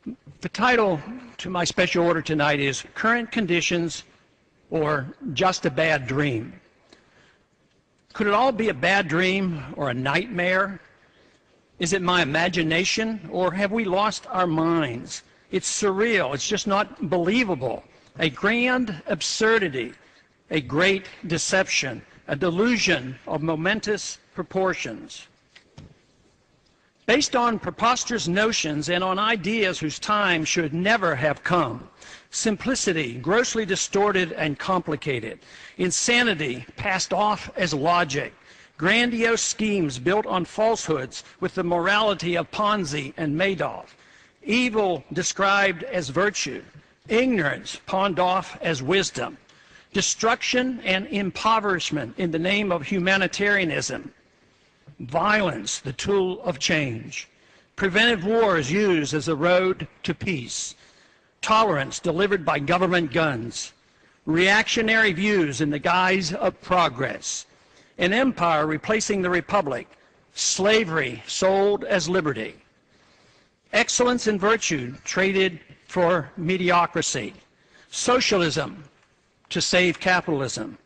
The title to my special order tonight is Current Conditions or Just a Bad Dream. Could it all be a bad dream or a nightmare? Is it my imagination, or have we lost our minds? It's surreal. It's just not believable. A grand absurdity, a great deception, a delusion of momentous proportions. Based on preposterous notions and on ideas whose time should never have come. Simplicity, grossly distorted and complicated. Insanity, passed off as logic. Grandiose schemes built on falsehoods with the morality of Ponzi and Madoff. Evil described as virtue. Ignorance pawned off as wisdom. Destruction and impoverishment in the name of humanitarianism. Violence, the tool of change. Preventive wars used as a road to peace. Tolerance delivered by government guns. Reactionary views in the guise of progress. An empire replacing the republic. Slavery sold as liberty. Excellence and virtue traded for mediocrity. Socialism to save capitalism.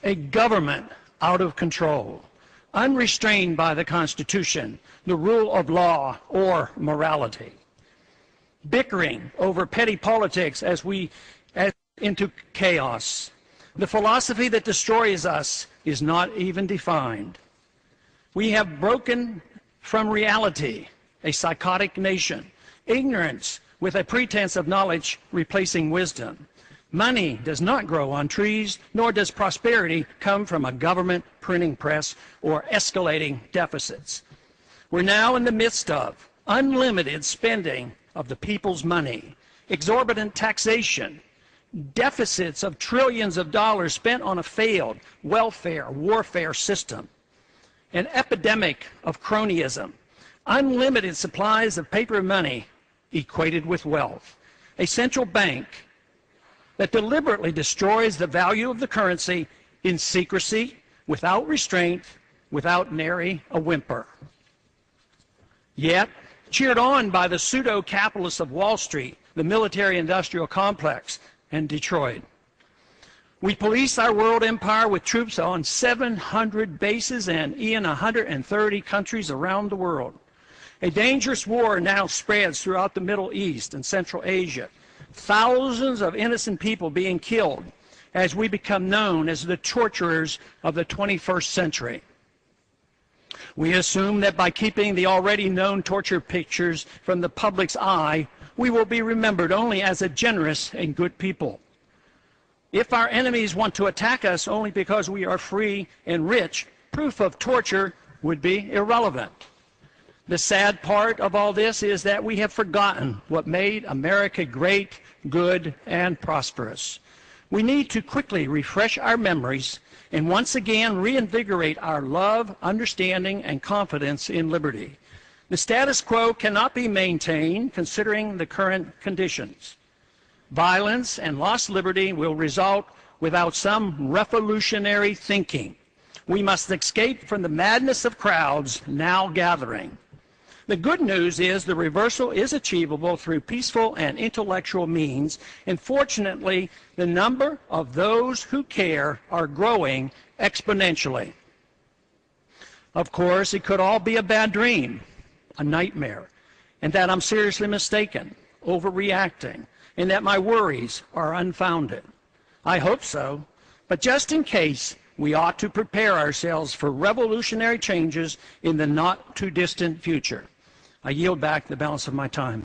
A government out of control. Unrestrained by the Constitution, the rule of law, or morality. Bickering over petty politics as into chaos. The philosophy that destroys us is not even defined. We have broken from reality, a psychotic nation. Ignorance with a pretense of knowledge replacing wisdom. Money does not grow on trees, nor does prosperity come from a government printing press or escalating deficits. We're now in the midst of unlimited spending of the people's money, exorbitant taxation, deficits of trillions of dollars spent on a failed welfare warfare system, an epidemic of cronyism, unlimited supplies of paper money equated with wealth, a central bank that deliberately destroys the value of the currency in secrecy, without restraint, without nary a whimper. Yet, cheered on by the pseudo-capitalists of Wall Street, the military-industrial complex, and Detroit. We police our world empire with troops on 700 bases and in 130 countries around the world. A dangerous war now spreads throughout the Middle East and Central Asia. Thousands of innocent people being killed as we become known as the torturers of the 21st century. We assume that by keeping the already known torture pictures from the public's eye, we will be remembered only as a generous and good people. If our enemies want to attack us only because we are free and rich, proof of torture would be irrelevant. The sad part of all this is that we have forgotten what made America great, good, and prosperous. We need to quickly refresh our memories and once again reinvigorate our love, understanding, and confidence in liberty. The status quo cannot be maintained considering the current conditions. Violence and lost liberty will result without some revolutionary thinking. We must escape from the madness of crowds now gathering. The good news is the reversal is achievable through peaceful and intellectual means, and fortunately, the number of those who care are growing exponentially. Of course, it could all be a bad dream, a nightmare, and that I'm seriously mistaken, overreacting, and that my worries are unfounded. I hope so, but just in case, we ought to prepare ourselves for revolutionary changes in the not-too-distant future. I yield back the balance of my time.